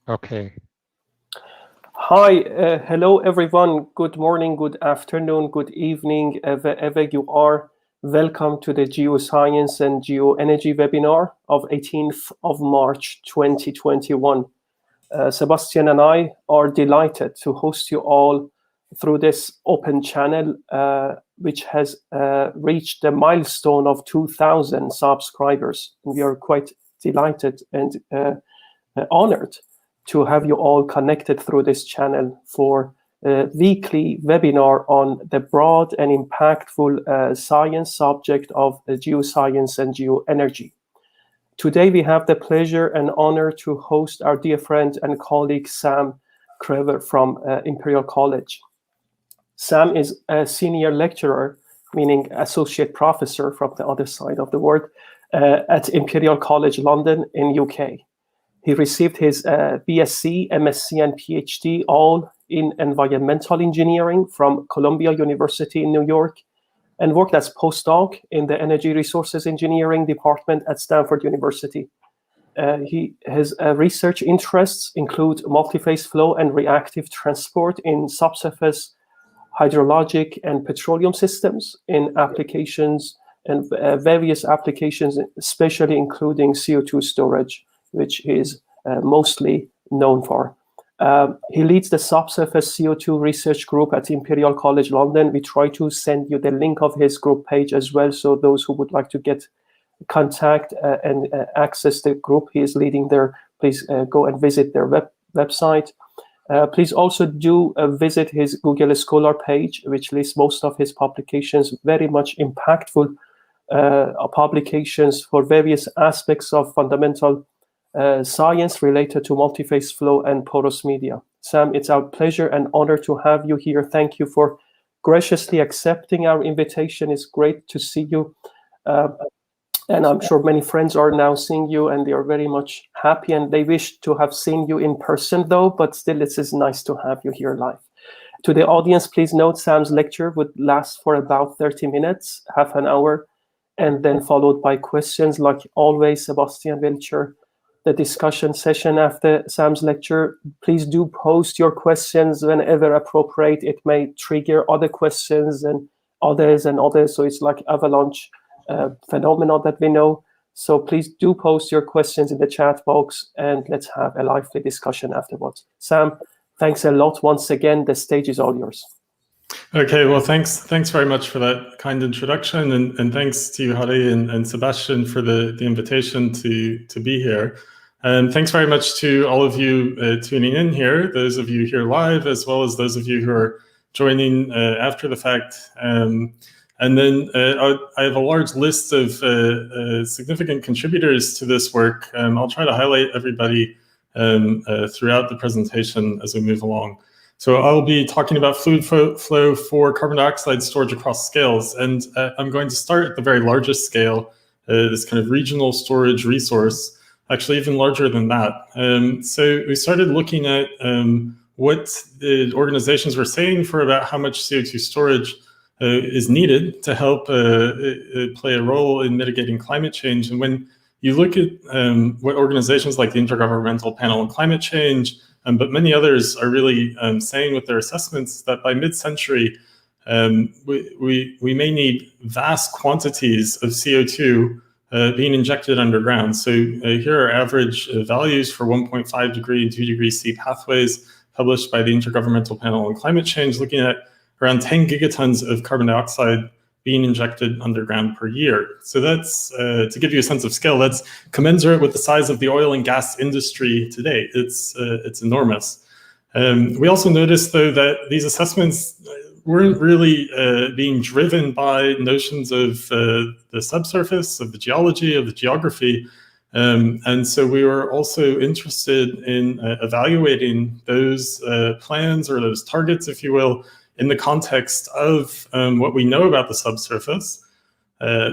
Okay. Hi, hello everyone. Good morning, good afternoon, good evening, wherever you are. Welcome to the Geoscience and Geoenergy webinar of 18th of March 2021. Sebastian and I are delighted to host you all through this open channel, which has reached the milestone of 2,000 subscribers. We are quite delighted and honored to have you all connected through this channel for a weekly webinar on the broad and impactful science subject of geoscience and geoenergy. Today we have the pleasure and honor to host our dear friend and colleague Sam Krevor from Imperial College. Sam is a senior lecturer, meaning associate professor from the other side of the word, at Imperial College London in UK. He received his BSc, MSc, and PhD all in environmental engineering from Columbia University in New York, and worked as postdoc in the Energy Resources Engineering department at Stanford University. His research interests include multiphase flow and reactive transport in subsurface hydrologic and petroleum systems in applications and various applications, especially including CO2 storage, which he is mostly known for. He leads the subsurface CO2 research group at Imperial College London. We try to send you the link of his group page as well, so those who would like to get contact and access the group he is leading there, please go and visit their website. Please also do visit his Google Scholar page, which lists most of his publications, very much impactful publications for various aspects of fundamental science related to multiphase flow and porous media. Sam, it's our pleasure and honor to have you here. Thank you for graciously accepting our invitation. It's great to see you. And I'm sure many friends are now seeing you and they are very much happy, and they wish to have seen you in person though, but still it is nice to have you here live. To the audience, please note Sam's lecture would last for about 30 minutes, half an hour, and then followed by questions. Like always, Sebastian will chair the discussion session after Sam's lecture. Please do post your questions whenever appropriate. It may trigger other questions and others, so it's like avalanche phenomena that we know. So please do post your questions in the chat box and let's have a lively discussion afterwards. Sam, thanks a lot once again. The stage is all yours. Okay, well, thanks very much for that kind introduction, and thanks to you, Hari and Sebastian, for the invitation to be here. And thanks very much to all of you tuning in here, those of you here live, as well as those of you who are joining after the fact. And then I have a large list of significant contributors to this work. I'll try to highlight everybody throughout the presentation as we move along. So I'll be talking about fluid flow for carbon dioxide storage across scales. And I'm going to start at the very largest scale, this kind of regional storage resource, actually even larger than that. So we started looking at what the organizations were saying for about how much CO2 storage is needed to help play a role in mitigating climate change. And when you look at what organizations like the Intergovernmental Panel on Climate Change, but many others are really saying with their assessments that by mid-century, we may need vast quantities of CO2 being injected underground. So here are average values for 1.5 degree and 2 degree C pathways published by the Intergovernmental Panel on Climate Change, looking at around 10 gigatons of carbon dioxide being injected underground per year. So that's, to give you a sense of scale, that's commensurate with the size of the oil and gas industry today. It's enormous. We also noticed, though, that these assessments weren't really being driven by notions of the subsurface, of the geology, of the geography. And so we were also interested in evaluating those plans, or those targets, if you will, in the context of what we know about the subsurface.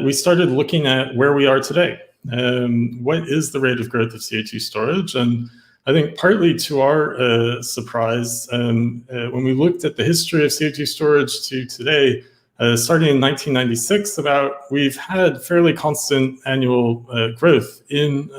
We started looking at where we are today. What is the rate of growth of CO2 storage? And I think partly to our surprise, when we looked at the history of CO2 storage to today, starting in 1996, we've had fairly constant annual growth in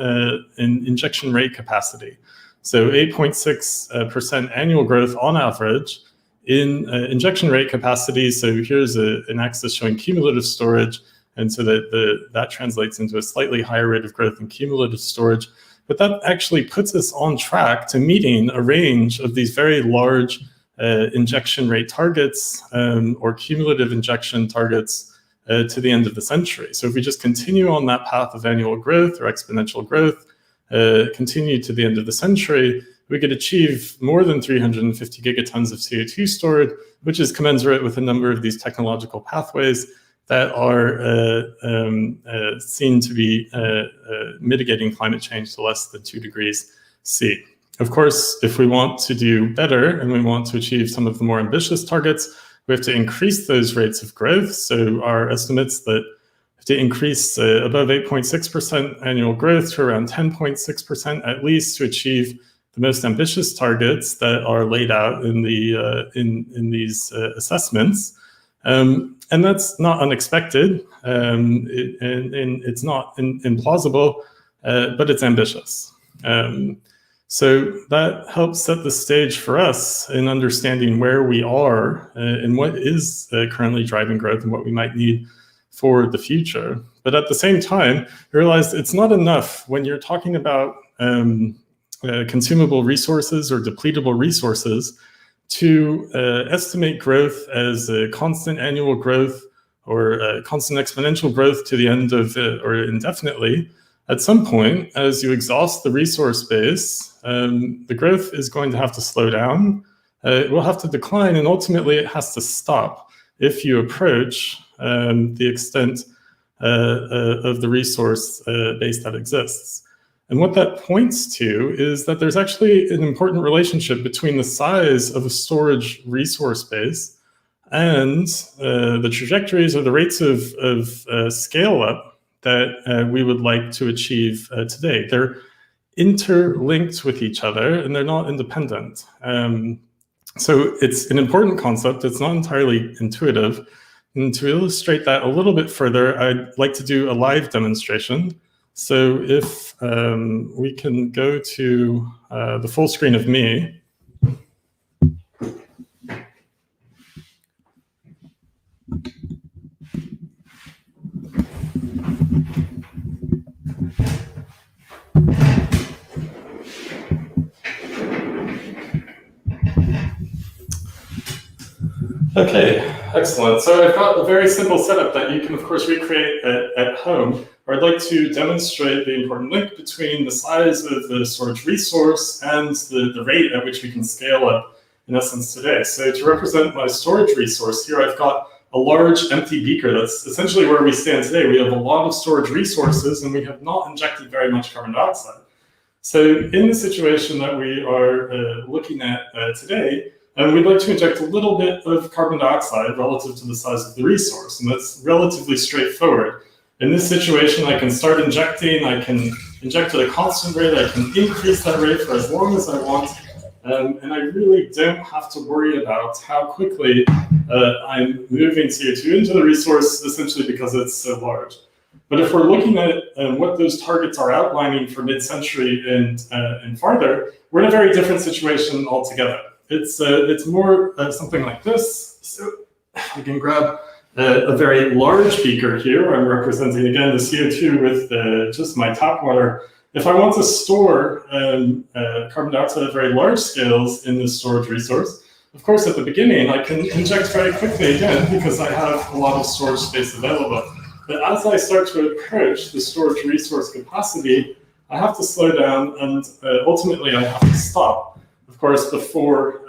injection rate capacity. So 8.6% annual growth on average in injection rate capacity. So here's an axis showing cumulative storage, and so that translates into a slightly higher rate of growth in cumulative storage. But that actually puts us on track to meeting a range of these very large injection rate targets or cumulative injection targets to the end of the century. So if we just continue on that path of annual growth or exponential growth, continue to the end of the century, we could achieve more than 350 gigatons of CO2 stored, which is commensurate with a number of these technological pathways that are seen to be mitigating climate change to less than 2 degrees C. Of course, if we want to do better and we want to achieve some of the more ambitious targets, we have to increase those rates of growth. So our estimates that have to increase above 8.6% annual growth to around 10.6% at least to achieve the most ambitious targets that are laid out in these assessments. And that's not unexpected, and it's not implausible, but it's ambitious. So that helps set the stage for us in understanding where we are and what is currently driving growth and what we might need for the future. But at the same time, you realize it's not enough when you're talking about consumable resources or depletable resources to estimate growth as a constant annual growth or a constant exponential growth to the end of or indefinitely. At some point, as you exhaust the resource base, the growth is going to have to slow down. It will have to decline, and ultimately it has to stop if you approach the extent of the resource base that exists. And what that points to is that there's actually an important relationship between the size of a storage resource base and the trajectories or the rates of scale up that we would like to achieve today. They're interlinked with each other and they're not independent. So it's an important concept. It's not entirely intuitive. And to illustrate that a little bit further, I'd like to do a live demonstration. So if we can go to the full screen of me. Okay, excellent. So I've got a very simple setup that you can, of course, recreate at home. Or I'd like to demonstrate the important link between the size of the storage resource and the rate at which we can scale up, in essence, today. So to represent my storage resource here, I've got a large empty beaker. That's essentially where we stand today. We have a lot of storage resources, and we have not injected very much carbon dioxide. So in the situation that we are looking at today, we'd like to inject a little bit of carbon dioxide relative to the size of the resource, and that's relatively straightforward. In this situation, I can start injecting, I can inject at a constant rate, I can increase that rate for as long as I want, and I really don't have to worry about how quickly I'm moving CO2 into the resource, essentially because it's so large. But if we're looking at what those targets are outlining for mid-century and farther, we're in a very different situation altogether. It's more something like this. So we can grab a very large beaker here. I'm representing, again, the CO2 with just my tap water. If I want to store carbon dioxide at very large scales in this storage resource, of course, at the beginning, I can inject very quickly again because I have a lot of storage space available. But as I start to approach the storage resource capacity, I have to slow down and ultimately I have to stop, of course, before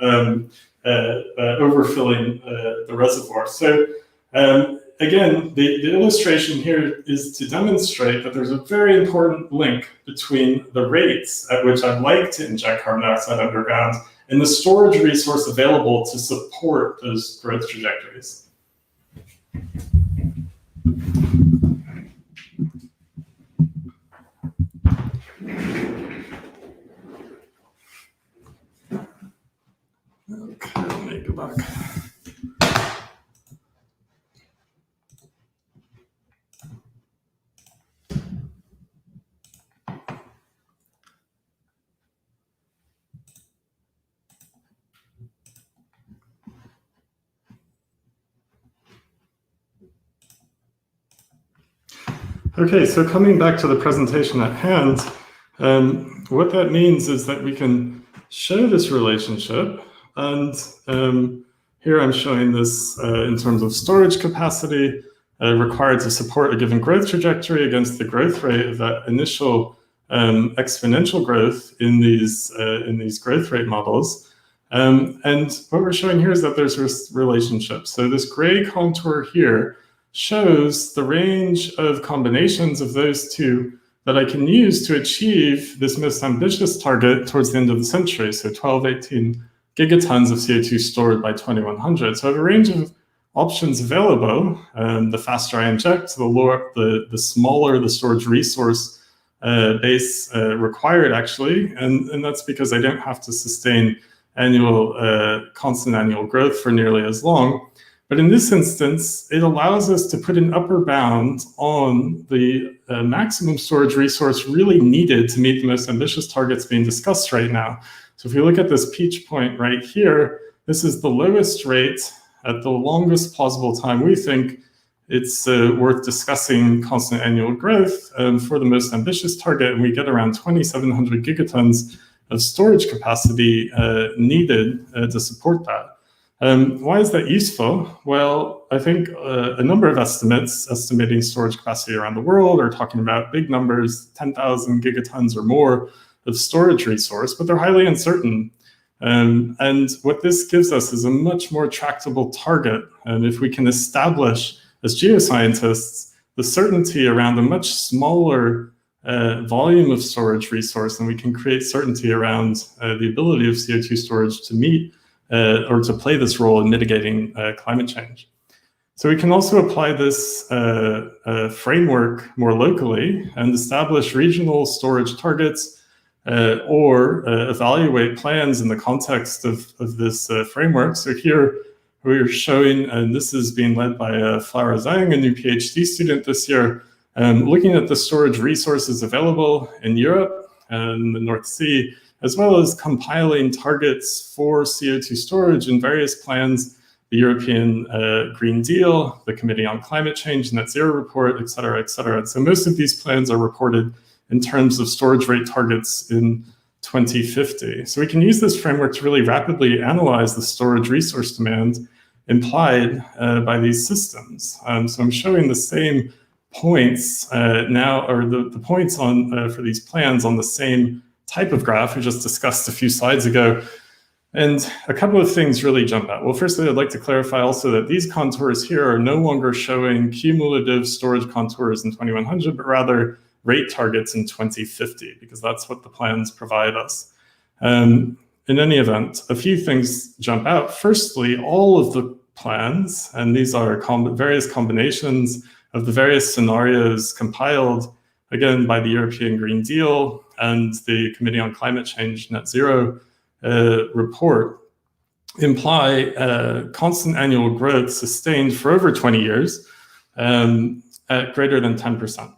overfilling the reservoir. So again, the illustration here is to demonstrate that there's a very important link between the rates at which I'd like to inject carbon dioxide underground and the storage resource available to support those growth trajectories. Okay, let me go back. Okay, so coming back to the presentation at hand, what that means is that we can show this relationship, and here I'm showing this in terms of storage capacity required to support a given growth trajectory against the growth rate of that initial exponential growth in these growth rate models. And what we're showing here is that there's this relationship. So this gray contour here shows the range of combinations of those two that I can use to achieve this most ambitious target towards the end of the century, so 12, 18 gigatons of CO2 stored by 2100. So I have a range of options available. The faster I inject, the smaller the storage resource base required, actually, and that's because I don't have to sustain constant annual growth for nearly as long. But in this instance, it allows us to put an upper bound on the maximum storage resource really needed to meet the most ambitious targets being discussed right now. So if you look at this peach point right here, this is the lowest rate at the longest plausible time. We think it's worth discussing constant annual growth for the most ambitious target, and we get around 2,700 gigatons of storage capacity needed to support that. Why is that useful? Well, I think a number of estimates estimating storage capacity around the world are talking about big numbers, 10,000 gigatons or more of storage resource, but they're highly uncertain. And what this gives us is a much more tractable target. And if we can establish, as geoscientists, the certainty around a much smaller volume of storage resource, then we can create certainty around the ability of CO2 storage to meet or to play this role in mitigating climate change. So we can also apply this framework more locally and establish regional storage targets or evaluate plans in the context of this framework. So here we're showing, and this is being led by Flora Zhang, a new PhD student this year, looking at the storage resources available in Europe and the North Sea, as well as compiling targets for CO2 storage in various plans, the European Green Deal, the Committee on Climate Change, Net Zero Report, et cetera, et cetera. And so most of these plans are reported in terms of storage rate targets in 2050. So we can use this framework to really rapidly analyze the storage resource demand implied by these systems. So I'm showing the same points now, or the points on for these plans on the same type of graph we just discussed a few slides ago. And a couple of things really jump out. Well, firstly, I'd like to clarify also that these contours here are no longer showing cumulative storage contours in 2100, but rather rate targets in 2050, because that's what the plans provide us. In any event, a few things jump out. Firstly, all of the plans, and these are various combinations of the various scenarios compiled, again, by the European Green Deal and the Committee on Climate Change Net Zero report, imply constant annual growth sustained for over 20 years at greater than 10%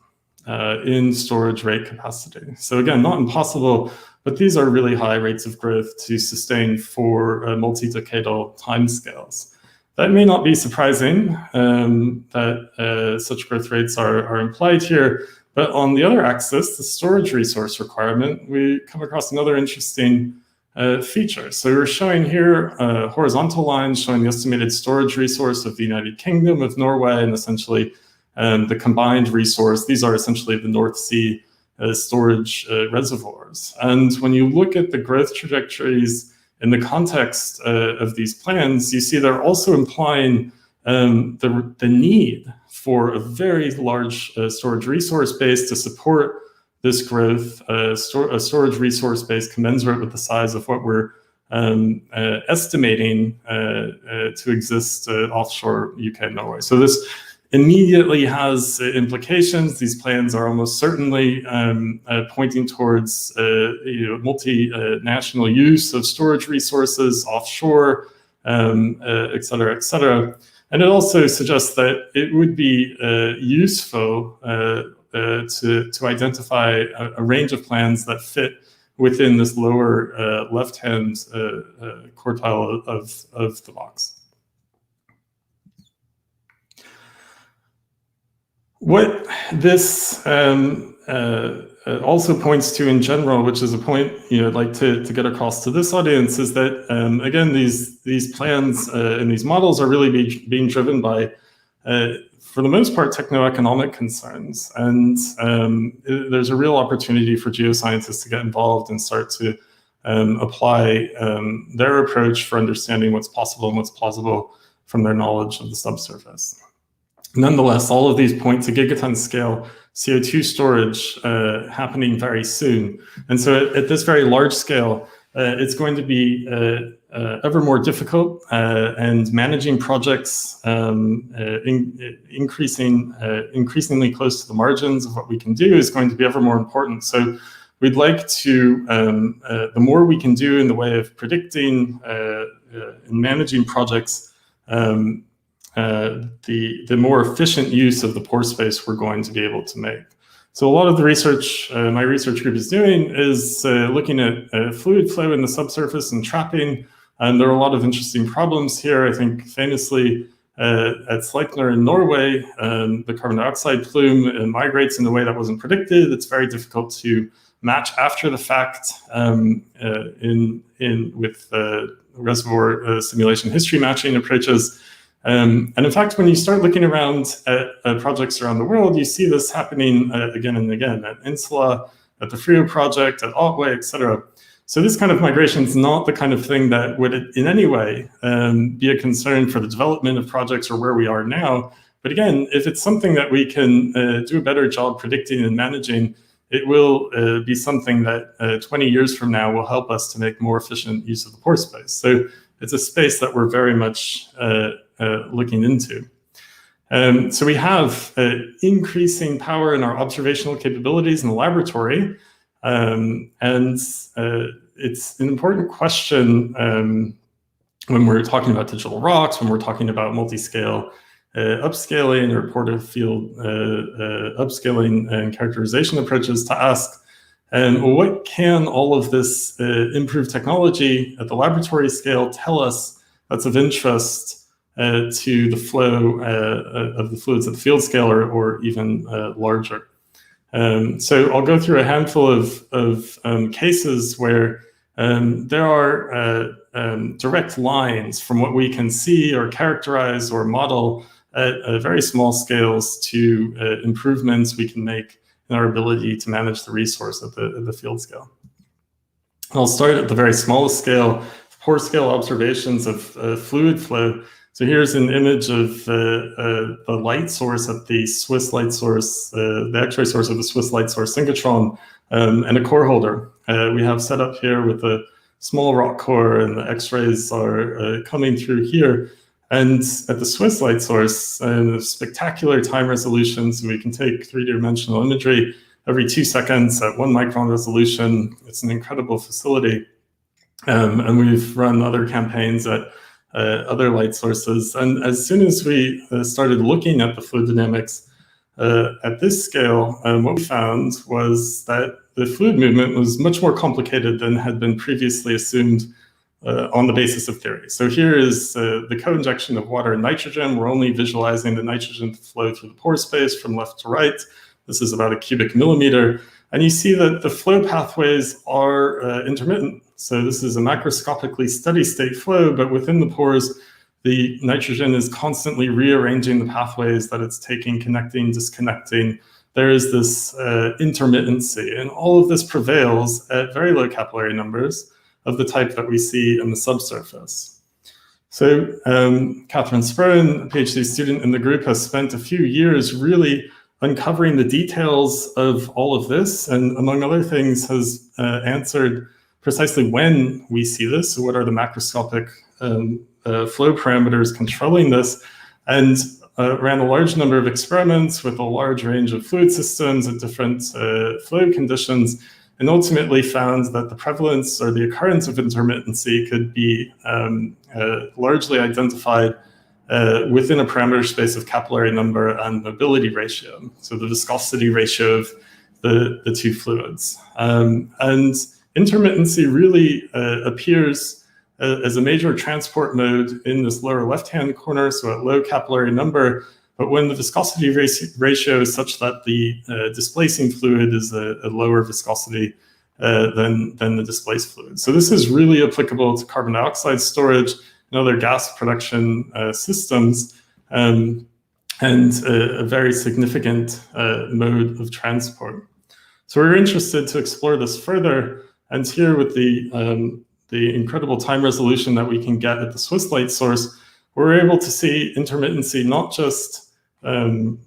in storage rate capacity. So again, not impossible, but these are really high rates of growth to sustain for multi-decadal timescales. That may not be surprising that such growth rates are implied here, but on the other axis, the storage resource requirement, we come across another interesting feature. So we're showing here horizontal lines showing the estimated storage resource of the United Kingdom, of Norway, and essentially the combined resource. These are essentially the North Sea storage reservoirs. And when you look at the growth trajectories in the context of these plans, you see they're also implying the need for a very large storage resource base to support this growth, a storage resource base commensurate with the size of what we're estimating to exist offshore UK and Norway. So this immediately has implications. These plans are almost certainly pointing towards multinational use of storage resources offshore, et cetera, et cetera. And it also suggests that it would be useful to identify a range of plans that fit within this lower left-hand quartile of the box. What this also points to in general, which is a point I'd like to get across to this audience, is that again, these plans and these models are really being driven by, for the most part, techno-economic concerns, and there's a real opportunity for geoscientists to get involved and start to apply their approach for understanding what's possible and what's plausible from their knowledge of the subsurface. Nonetheless, all of these point to gigaton scale CO2 storage happening very soon. And so at this very large scale, it's going to be ever more difficult, and managing projects increasingly close to the margins of what we can do is going to be ever more important. So we'd like to, the more we can do in the way of predicting and managing projects, the more efficient use of the pore space we're going to be able to make. So a lot of the research my research group is doing is looking at fluid flow in the subsurface and trapping, and there are a lot of interesting problems here. I think famously at Sleipner in Norway, the carbon dioxide plume migrates in a way that wasn't predicted. It's very difficult to match after the fact with reservoir simulation history matching approaches. And in fact, when you start looking around at projects around the world, you see this happening again and again at Insula, at the Frio project, at Otway, etc. So this kind of migration is not the kind of thing that would in any way be a concern for the development of projects or where we are now. But again, if it's something that we can do a better job predicting and managing, it will be something that 20 years from now will help us to make more efficient use of the pore space. So it's a space that we're very much looking into. So we have increasing power in our observational capabilities in the laboratory, and it's an important question when we're talking about digital rocks, when we're talking about multi-scale upscaling or ported field upscaling and characterization approaches, to ask, what can all of this improved technology at the laboratory scale tell us that's of interest to the flow of the fluids at the field scale or even larger. So I'll go through a handful of cases where there are direct lines from what we can see or characterize or model at very small scales to improvements we can make in our ability to manage the resource at the field scale. I'll start at the very smallest scale, pore scale observations of fluid flow. So here's an image of the light source at the Swiss light source, the X-ray source of the Swiss light source synchrotron, and a core holder. We have set up here with a small rock core, and the X-rays are coming through here. And at the Swiss light source, spectacular time resolution, so we can take three-dimensional imagery every 2 seconds at 1 micron resolution. It's an incredible facility. And we've run other campaigns at other light sources. And as soon as we started looking at the fluid dynamics at this scale, what we found was that the fluid movement was much more complicated than had been previously assumed on the basis of theory. So here is the co-injection of water and nitrogen. We're only visualizing the nitrogen flow through the pore space from left to right. This is about a cubic millimeter. And you see that the flow pathways are intermittent. So this is a macroscopically steady state flow, but within the pores, the nitrogen is constantly rearranging the pathways that it's taking, connecting, disconnecting. There is this intermittency, and all of this prevails at very low capillary numbers of the type that we see in the subsurface. So Catherine Spurren, a PhD student in the group, has spent a few years really uncovering the details of all of this, and among other things has answered precisely when we see this, so what are the macroscopic flow parameters controlling this, and ran a large number of experiments with a large range of fluid systems at different flow conditions, and ultimately found that the prevalence or the occurrence of intermittency could be largely identified within a parameter space of capillary number and mobility ratio, so the viscosity ratio of the two fluids. And intermittency really appears as a major transport mode in this lower left-hand corner, so at low capillary number, but when the viscosity ratio is such that the displacing fluid is a lower viscosity than the displaced fluid. So this is really applicable to carbon dioxide storage and other gas production systems, and a very significant mode of transport. So we're interested to explore this further, and here with the incredible time resolution that we can get at the Swiss light source, we're able to see intermittency not just during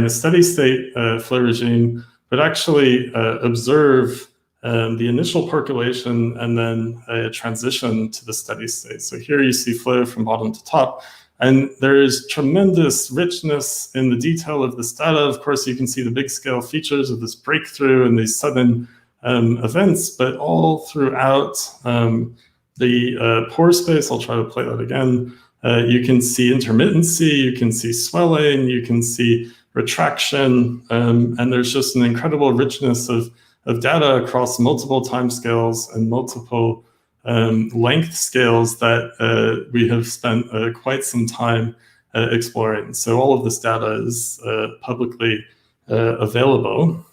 a steady state flow regime, but actually observe the initial percolation and then a transition to the steady state. So here you see flow from bottom to top, and there is tremendous richness in the detail of this data. Of course, you can see the big scale features of this breakthrough and these sudden events, but all throughout the pore space. I'll try to play that again. You can see intermittency, you can see swelling, you can see retraction, and there's just an incredible richness of data across multiple timescales and multiple length scales that we have spent quite some time exploring. So all of this data is publicly available.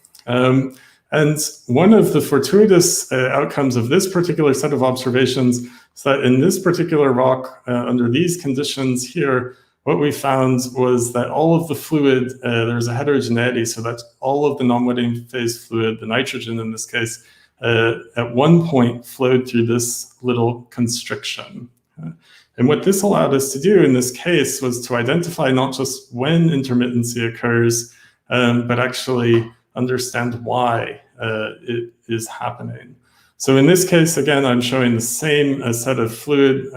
And one of the fortuitous outcomes of this particular set of observations is that in this particular rock, under these conditions here, what we found was that all of the fluid, there's a heterogeneity, so that all of the non-wetting phase fluid, the nitrogen in this case, at one point flowed through this little constriction. And what this allowed us to do in this case was to identify not just when intermittency occurs, but actually understand why it is happening. So in this case, again, I'm showing the same set of fluid.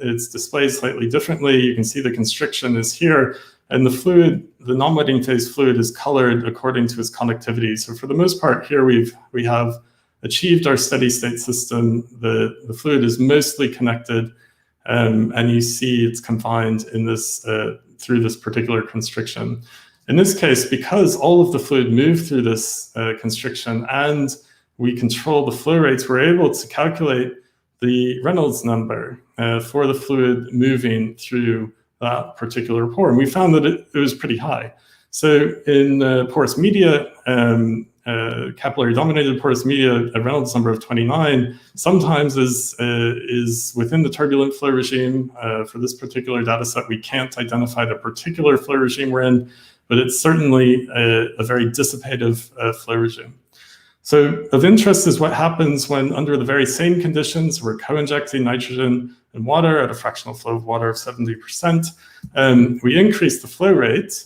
It's displayed slightly differently. You can see the constriction is here, and the fluid, the non-wetting phase fluid, is colored according to its conductivity. So for the most part here, we have achieved our steady state system. The fluid is mostly connected, and you see it's confined in this through this particular constriction. In this case, because all of the fluid moved through this constriction and we control the flow rates, we're able to calculate the Reynolds number for the fluid moving through that particular pore. And we found that it was pretty high. So in porous media, capillary dominated porous media, a Reynolds number of 29 sometimes is within the turbulent flow regime. For this particular data set, we can't identify the particular flow regime we're in, but it's certainly a very dissipative flow regime. So of interest is what happens when under the very same conditions, we're co-injecting nitrogen and water at a fractional flow of water of 70%. We increase the flow rate,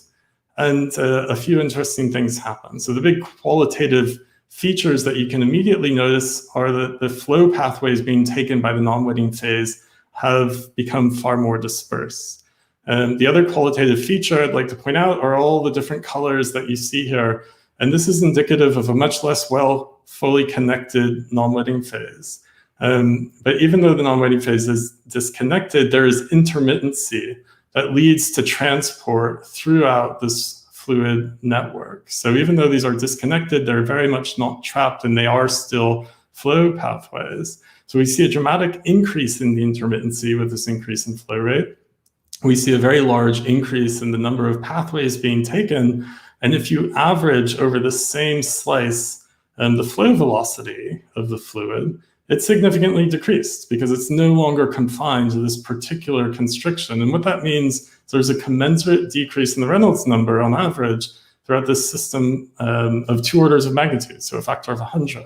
and a few interesting things happen. So the big qualitative features that you can immediately notice are that the flow pathways being taken by the non-wetting phase have become far more dispersed. The other qualitative feature I'd like to point out are all the different colors that you see here. And this is indicative of a much less fully connected non-wetting phase. But even though the non-wetting phase is disconnected, there is intermittency that leads to transport throughout this fluid network. So even though these are disconnected, they're very much not trapped, and they are still flow pathways. So we see a dramatic increase in the intermittency with this increase in flow rate. We see a very large increase in the number of pathways being taken. And if you average over the same slice the flow velocity of the fluid, it's significantly decreased because it's no longer confined to this particular constriction. And what that means is there's a commensurate decrease in the Reynolds number on average throughout this system of 2 orders of magnitude, so a factor of 100.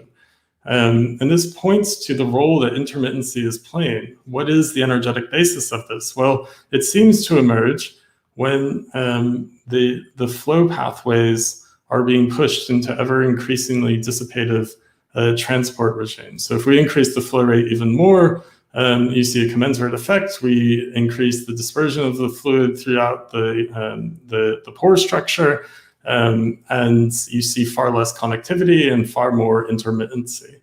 And this points to the role that intermittency is playing. What is the energetic basis of this? Well, it seems to emerge when the flow pathways are being pushed into ever increasingly dissipative transport regimes. So if we increase the flow rate even more, you see a commensurate effect. We increase the dispersion of the fluid throughout the pore structure, and you see far less connectivity and far more intermittency.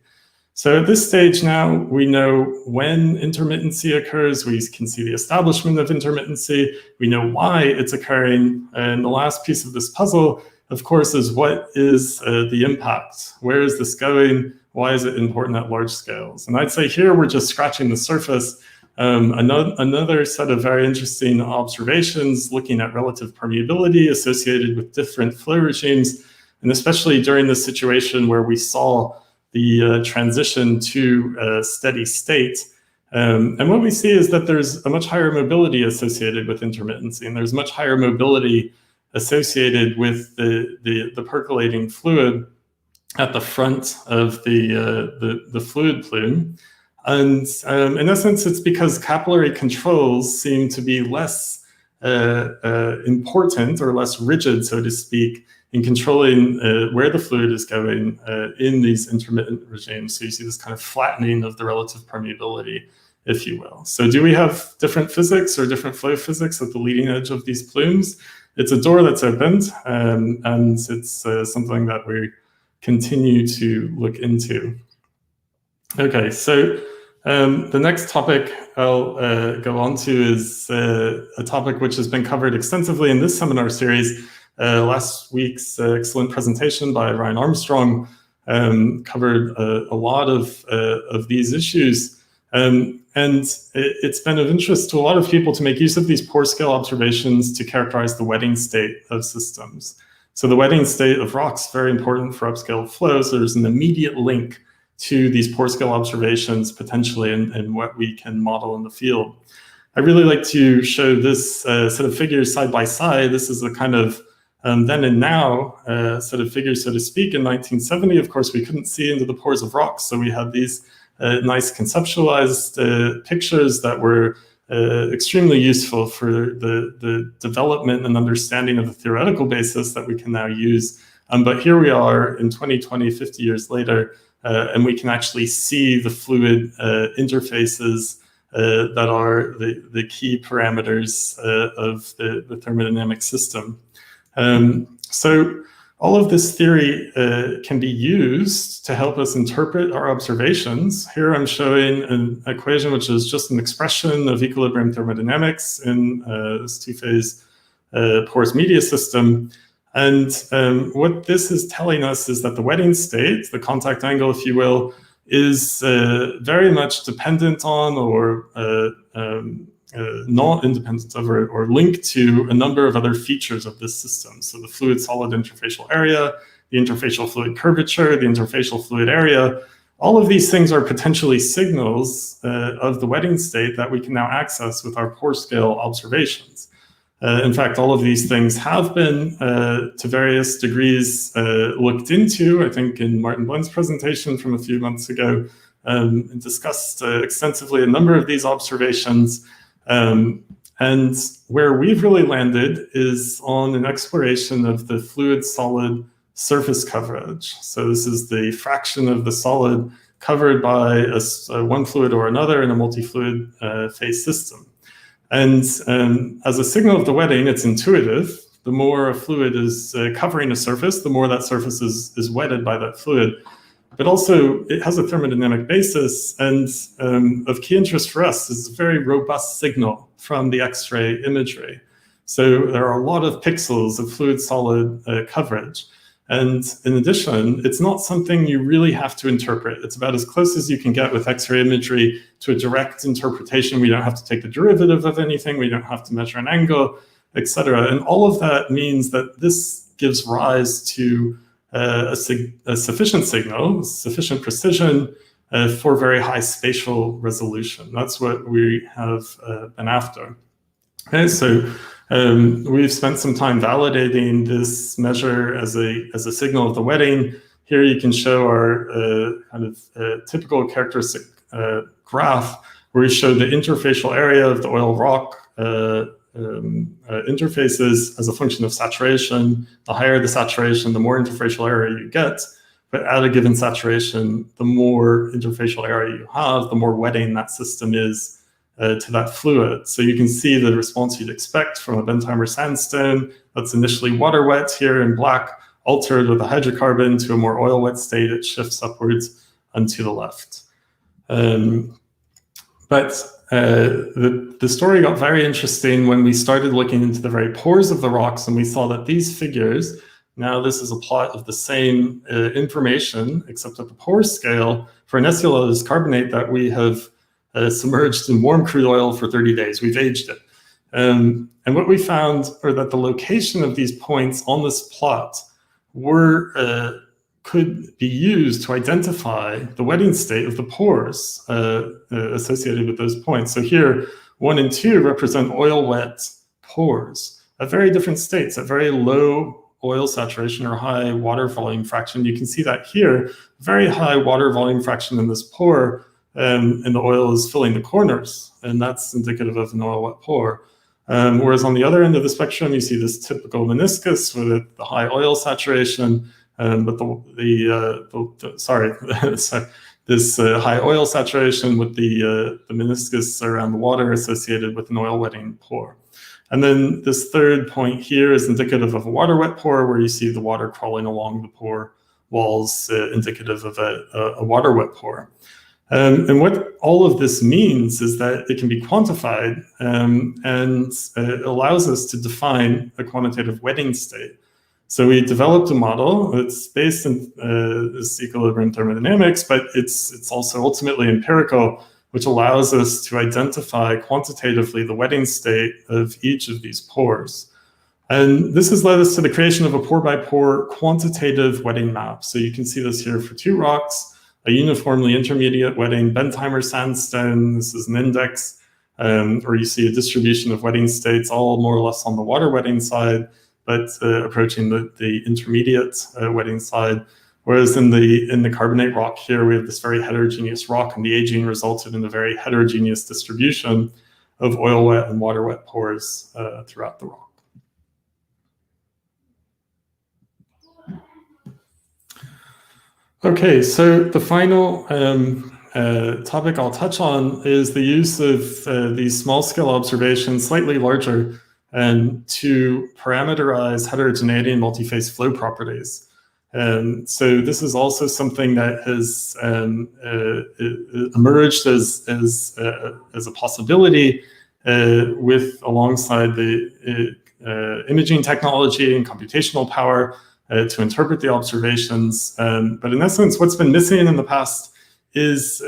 So at this stage now, we know when intermittency occurs. We can see the establishment of intermittency. We know why it's occurring. And the last piece of this puzzle, of course, is what is the impact? Where is this going? Why is it important at large scales? And I'd say here we're just scratching the surface. Another set of very interesting observations looking at relative permeability associated with different flow regimes, and especially during the situation where we saw the transition to a steady state. And what we see is that there's a much higher mobility associated with intermittency, and there's much higher mobility associated with the percolating fluid at the front of the fluid plume. And in essence, it's because capillary controls seem to be less important or less rigid, so to speak, in controlling where the fluid is going in these intermittent regimes. So you see this kind of flattening of the relative permeability, if you will. So do we have different physics or different flow physics at the leading edge of these plumes? It's a door that's opened, and it's something that we continue to look into. Okay, so the next topic I'll go on to is a topic which has been covered extensively in this seminar series. Last week's excellent presentation by Ryan Armstrong covered a lot of these issues. And it's been of interest to a lot of people to make use of these pore scale observations to characterize the wetting state of systems. So the wetting state of rocks, very important for upscale flows. There's an immediate link to these pore scale observations potentially and what we can model in the field. I really like to show this set of figures side by side. This is a kind of then and now set of figures, so to speak. In 1970, of course, we couldn't see into the pores of rocks, so we had these nice conceptualized pictures that were extremely useful for the development and understanding of the theoretical basis that we can now use. But here we are in 2020, 50 years later, and we can actually see the fluid interfaces that are the key parameters of the thermodynamic system. So all of this theory can be used to help us interpret our observations. Here I'm showing an equation which is just an expression of equilibrium thermodynamics in this two-phase porous media system. And what this is telling us is that the wetting state, the contact angle, if you will, is very much dependent on or not independent of or linked to a number of other features of this system. So the fluid-solid interfacial area, the interfacial fluid curvature, the interfacial fluid area, all of these things are potentially signals of the wetting state that we can now access with our pore scale observations. In fact, all of these things have been, to various degrees, looked into. I think in Martin Blend's presentation from a few months ago, discussed extensively a number of these observations. And where we've really landed is on an exploration of the fluid-solid surface coverage. So this is the fraction of the solid covered by one fluid or another in a multi-fluid phase system. And as a signal of the wetting, it's intuitive. The more a fluid is covering a surface, the more that surface is wetted by that fluid. But also, it has a thermodynamic basis, and of key interest for us is a very robust signal from the X-ray imagery. So there are a lot of pixels of fluid-solid coverage. And in addition, it's not something you really have to interpret. It's about as close as you can get with X-ray imagery to a direct interpretation. We don't have to take the derivative of anything. We don't have to measure an angle, etc. And all of that means that this gives rise to a sufficient signal, sufficient precision for very high spatial resolution. That's what we have been after. Okay, so we've spent some time validating this measure as a signal of the wetting. Here you can show our kind of typical characteristic graph where we show the interfacial area of the oil rock interfaces as a function of saturation. The higher the saturation, the more interfacial area you get. But at a given saturation, the more interfacial area you have, the more wetting that system is to that fluid. So you can see the response you'd expect from a Bentheimer sandstone that's initially water wet here in black, altered with a hydrocarbon to a more oil wet state. It shifts upwards and to the left. But the story got very interesting when we started looking into the very pores of the rocks, and we saw that these figures, now this is a plot of the same information, except at the pore scale for an SELS carbonate that we have submerged in warm crude oil for 30 days. We've aged it. And what we found are that the location of these points on this plot could be used to identify the wetting state of the pores associated with those points. So here, 1 and 2 represent oil-wet pores at very different states, at very low oil saturation or high water volume fraction. You can see that here, very high water volume fraction in this pore, and the oil is filling the corners, and that's indicative of an oil-wet pore. Whereas on the other end of the spectrum, you see this typical meniscus with the high oil saturation, but this high oil saturation with the meniscus around the water associated with an oil wetting pore. And then this third point here is indicative of a water wet pore, where you see the water crawling along the pore walls, indicative of a water wet pore. And what all of this means is that it can be quantified, and it allows us to define a quantitative wetting state. So we developed a model that's based in this equilibrium thermodynamics, but it's also ultimately empirical, which allows us to identify quantitatively the wetting state of each of these pores. And this has led us to the creation of a pore-by-pore quantitative wetting map. So you can see this here for 2 rocks, a uniformly intermediate wetting Bentheimer sandstone. This is an index, or you see a distribution of wetting states, all more or less on the water wetting side, but approaching the intermediate wetting side. Whereas in the carbonate rock here, we have this very heterogeneous rock, and the aging resulted in a very heterogeneous distribution of oil wet and water wet pores throughout the rock. Okay, so the final topic I'll touch on is the use of these small-scale observations, slightly larger, to parameterize heterogeneity and multi-phase flow properties. So this is also something that has emerged as a possibility alongside the imaging technology and computational power to interpret the observations. But in essence, what's been missing in the past is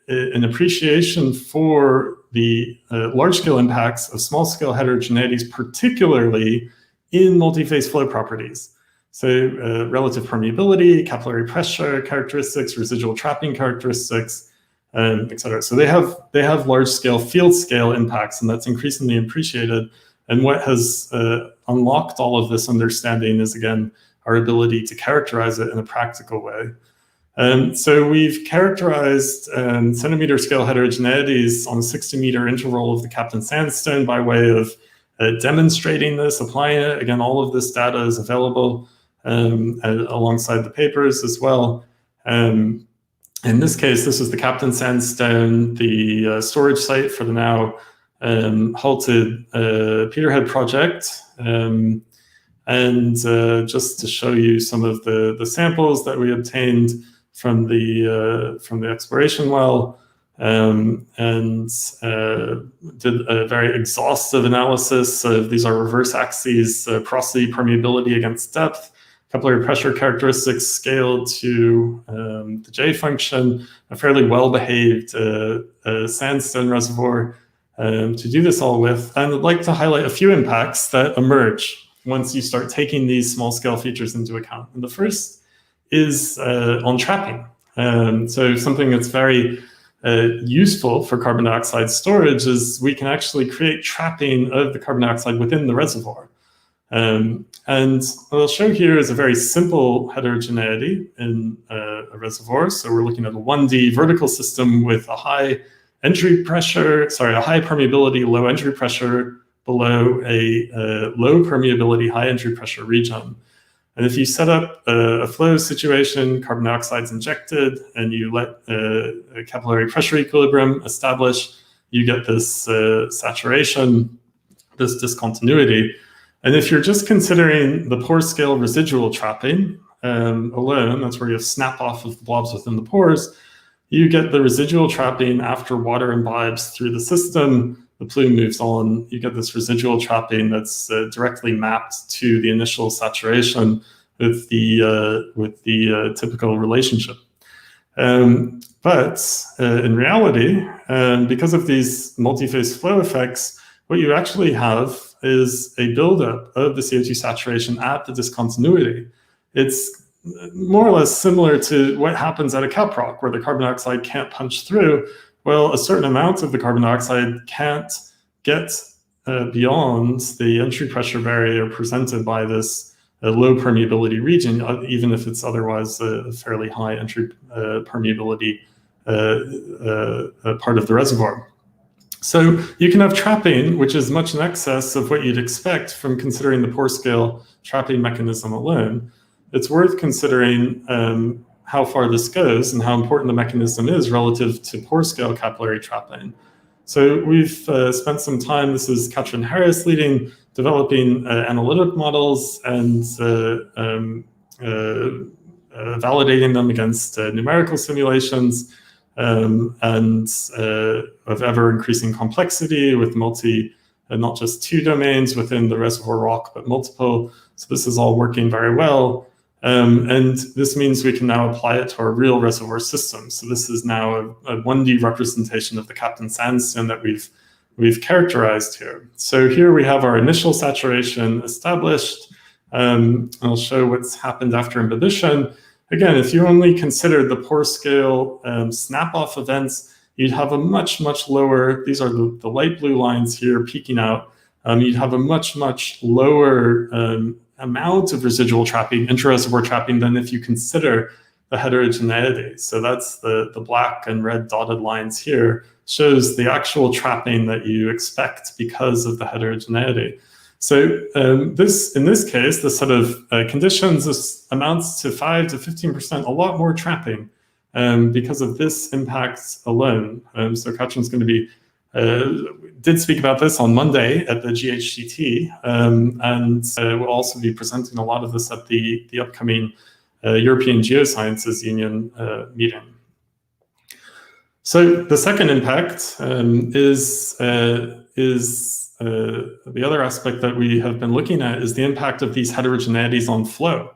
an appreciation for the large-scale impacts of small-scale heterogeneities, particularly in multi-phase flow properties. So relative permeability, capillary pressure characteristics, residual trapping characteristics, et cetera. So they have large-scale field-scale impacts, and that's increasingly appreciated. And what has unlocked all of this understanding is, again, our ability to characterize it in a practical way. So we've characterized centimeter scale heterogeneities on a 60-meter interval of the Captain Sandstone by way of demonstrating this, applying it. Again, all of this data is available alongside the papers as well. In this case, this is the Captain Sandstone, the storage site for the now halted Peterhead project. And just to show you some of the samples that we obtained from the exploration well, and did a very exhaustive analysis of these are reverse axes, porosity, permeability against depth, capillary pressure characteristics scaled to the J function, a fairly well-behaved sandstone reservoir to do this all with. And I'd like to highlight a few impacts that emerge once you start taking these small-scale features into account. And the first is on trapping. So something that's very useful for carbon dioxide storage is we can actually create trapping of the carbon dioxide within the reservoir. And what I'll show here is a very simple heterogeneity in a reservoir. So we're looking at a 1D vertical system with a high permeability, low entry pressure below a low permeability, high entry pressure region. And if you set up a flow situation, carbon dioxide is injected, and you let a capillary pressure equilibrium establish, you get this saturation, this discontinuity. And if you're just considering the pore scale residual trapping alone, that's where you have snap off of the blobs within the pores, you get the residual trapping after water imbibes through the system. The plume moves on, you get this residual trapping that's directly mapped to the initial saturation with the typical relationship. But in reality, because of these multi-phase flow effects, what you actually have is a buildup of the CO2 saturation at the discontinuity. It's more or less similar to what happens at a caprock, where the carbon dioxide can't punch through. Well, a certain amount of the carbon dioxide can't get beyond the entry pressure barrier presented by this low permeability region, even if it's otherwise a fairly high entry permeability part of the reservoir. So you can have trapping, which is much in excess of what you'd expect from considering the pore scale trapping mechanism alone. It's worth considering how far this goes and how important the mechanism is relative to pore scale capillary trapping. So we've spent some time, this is Katrin Harris leading, developing analytic models and validating them against numerical simulations and of ever increasing complexity with not just two domains within the reservoir rock, but multiple. So this is all working very well. And this means we can now apply it to our real reservoir system. So this is now a 1D representation of the Captain Sandstone that we've characterized here. So here we have our initial saturation established. I'll show what's happened after imbibition. Again, if you only considered the pore scale snap-off events, you'd have a much, much lower, these are the light blue lines here peeking out, you'd have a much, much lower amount of residual trapping, inter-reservoir trapping, than if you consider the heterogeneity. So that's the black and red dotted lines here, shows the actual trapping that you expect because of the heterogeneity. So in this case, the set of conditions, this amounts to 5 to 15%, a lot more trapping because of this impact alone. So Katrin's going to be, did speak about this on Monday at the GHCT, and we'll also be presenting a lot of this at the upcoming European Geosciences Union meeting. So the second impact is the other aspect that we have been looking at is the impact of these heterogeneities on flow.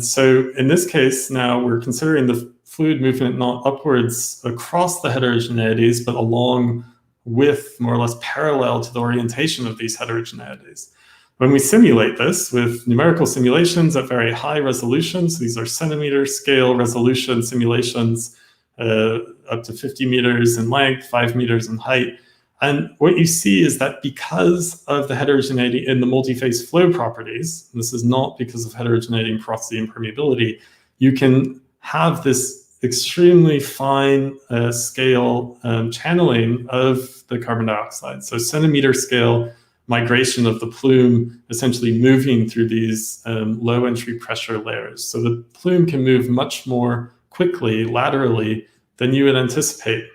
So in this case, now we're considering the fluid movement not upwards across the heterogeneities, but along with, more or less parallel to the orientation of these heterogeneities. When we simulate this with numerical simulations at very high resolutions, these are centimeter scale resolution simulations, up to 50 meters in length, 5 meters in height. And what you see is that because of the heterogeneity in the multi-phase flow properties, this is not because of heterogeneity in porosity and permeability, you can have this extremely fine scale channeling of the carbon dioxide. So centimeter scale migration of the plume, essentially moving through these low entry pressure layers. So the plume can move much more quickly laterally than you would anticipate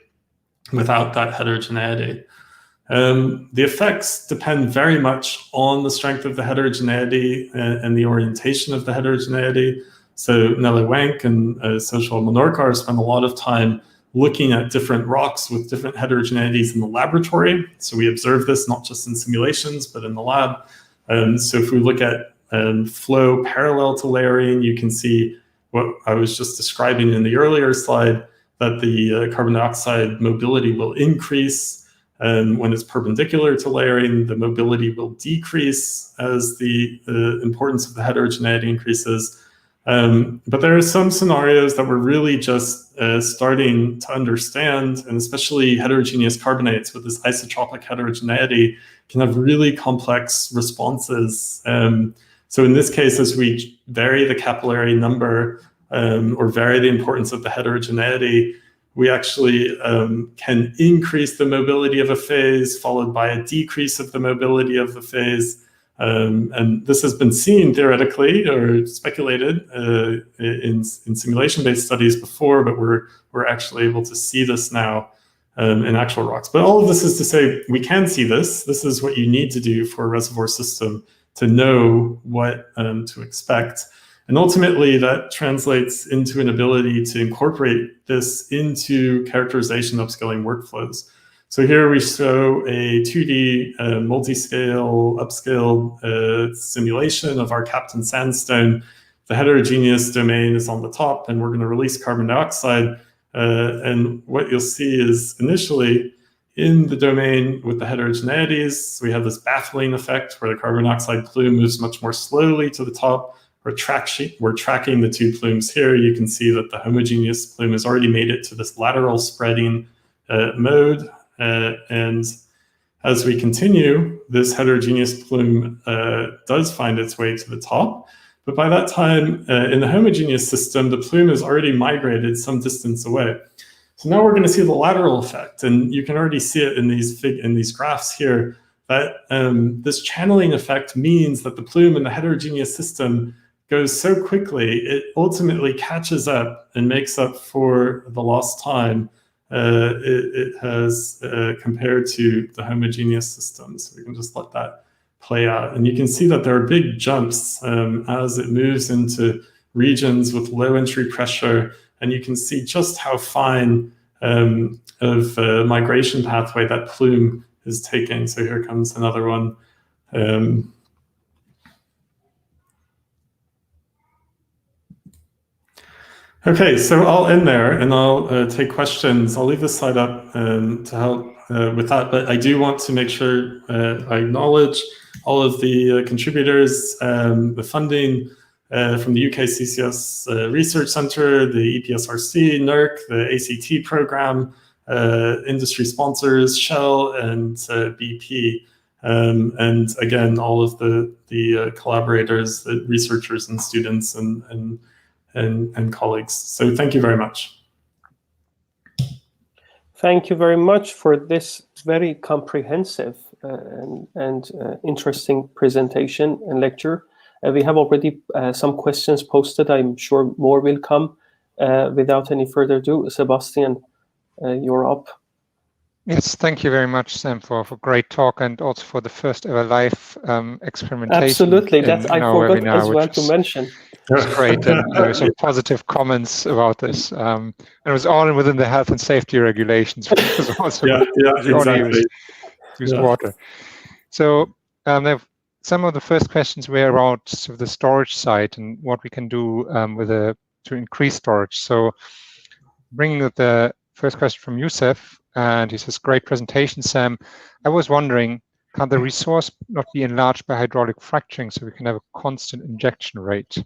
without that heterogeneity. The effects depend very much on the strength of the heterogeneity and the orientation of the heterogeneity. So Nelly Wank and Social Menorkar spend a lot of time looking at different rocks with different heterogeneities in the laboratory. So we observe this not just in simulations, but in the lab. So if we look at flow parallel to layering, you can see what I was just describing in the earlier slide, that the carbon dioxide mobility will increase. When it's perpendicular to layering, the mobility will decrease as the importance of the heterogeneity increases. But there are some scenarios that we're really just starting to understand, and especially heterogeneous carbonates with this isotropic heterogeneity can have really complex responses. So in this case, as we vary the capillary number or vary the importance of the heterogeneity, we actually can increase the mobility of a phase followed by a decrease of the mobility of the phase. And this has been seen theoretically or speculated in simulation-based studies before, but we're actually able to see this now in actual rocks. But all of this is to say we can see this. This is what you need to do for a reservoir system to know what to expect. And ultimately, that translates into an ability to incorporate this into characterization upscaling workflows. So here we show a 2D multi-scale upscale simulation of our Captain Sandstone. The heterogeneous domain is on the top, and we're going to release carbon dioxide. And what you'll see is initially in the domain with the heterogeneities, we have this baffling effect where the carbon dioxide plume moves much more slowly to the top. We're tracking the two plumes here. You can see that the homogeneous plume has already made it to this lateral spreading mode. And as we continue, this heterogeneous plume does find its way to the top. But by that time, in the homogeneous system, the plume has already migrated some distance away. So now we're going to see the lateral effect, and you can already see it in these graphs here, that this channeling effect means that the plume in the heterogeneous system goes so quickly, it ultimately catches up and makes up for the lost time it has compared to the homogeneous systems. We can just let that play out. And you can see that there are big jumps as it moves into regions with low entry pressure, and you can see just how fine of a migration pathway that plume is taking. So here comes another one. Okay, so I'll end there and I'll take questions. I'll leave this slide up to help with that, but I do want to make sure I acknowledge all of the contributors, the funding from the UK CCS Research Centre, the EPSRC, NERC, the ACT program, industry sponsors, Shell and BP, and again, all of the collaborators, the researchers and students and colleagues. So thank you very much. Thank you very much for this very comprehensive and interesting presentation and lecture. We have already some questions posted. I'm sure more will come. Without any further ado, Sebastian, you're up. Yes, thank you very much, Sam, for great talk and also for the first ever live experimentation. Absolutely, that I forgot webinar, as well to mention. It was great, and there were some positive comments about this. And it was all within the health and safety regulations, which was also exactly. Use water. So some of the first questions were about sort of the storage side and what we can do to increase storage. So bringing up the first question from Youssef, and he says, great presentation, Sam. I was wondering, can the resource not be enlarged by hydraulic fracturing so we can have a constant injection rate?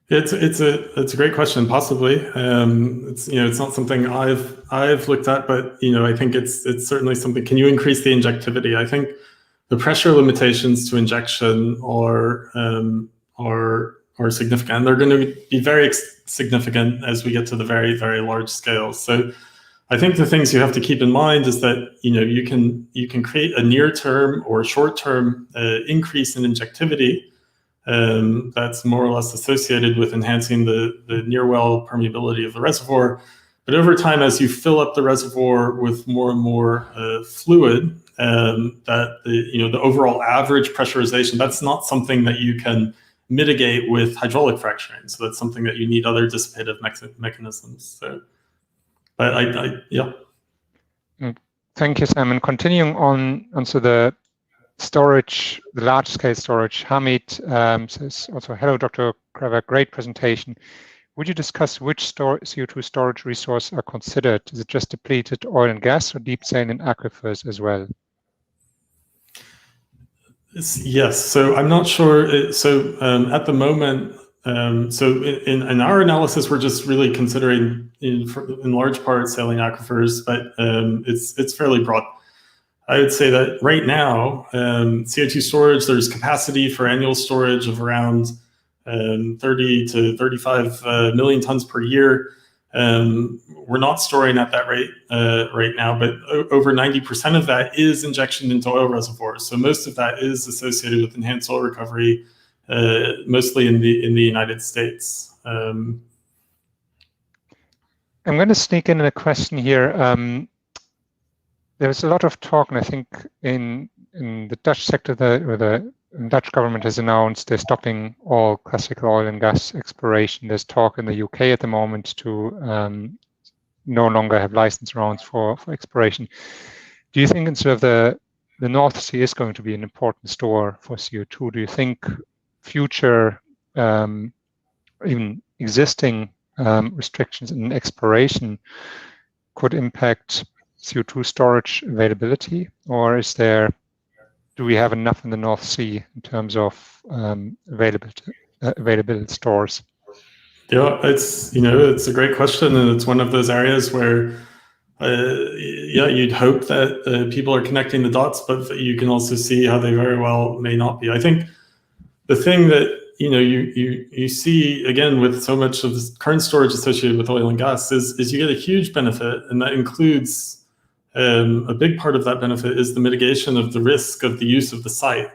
It's a great question. Possibly, it's not something I've looked at, but I think it's certainly something. Can you increase the injectivity? I think the pressure limitations to injection are significant. And they're going to be very significant as we get to the very, very large scale. So I think the things you have to keep in mind is that you can create a near-term or short-term increase in injectivity. That's more or less associated with enhancing the near-well permeability of the reservoir. But over time, as you fill up the reservoir with more and more fluid, that the overall average pressurization, that's not something that you can mitigate with hydraulic fracturing. So that's something that you need other dissipative mechanisms. So, but yeah. Thank you, Sam. And continuing on to the storage, the large-scale storage, Hamid says also, hello, Dr. Krevor, great presentation. Would you discuss which CO2 storage resource are considered? Is it just depleted oil and gas or deep saline aquifers as well? Yes, so I'm not sure. At the moment, in our analysis, we're just really considering in large part saline aquifers, but it's fairly broad. I would say that right now, CO2 storage, there's capacity for annual storage of around 30 to 35 million tons per year. We're not storing at that rate right now, but over 90% of that is injection into oil reservoirs. So most of that is associated with enhanced oil recovery, mostly in the United States. I'm going to sneak in a question here. There's a lot of talk, and I think in the Dutch sector, where the Dutch government has announced they're stopping all classical oil and gas exploration. There's talk in the UK at the moment to no longer have license rounds for exploration. Do you think instead of the North Sea is going to be an important store for CO2? Do you think future, even existing restrictions in exploration could impact CO2 storage availability, or do we have enough in the North Sea in terms of available stores? Yeah, it's a great question, and it's one of those areas where you'd hope that people are connecting the dots, but you can also see how they very well may not be. I think the thing that you see again with so much of this current storage associated with oil and gas is you get a huge benefit, and that includes a big part of that benefit is the mitigation of the risk of the use of the site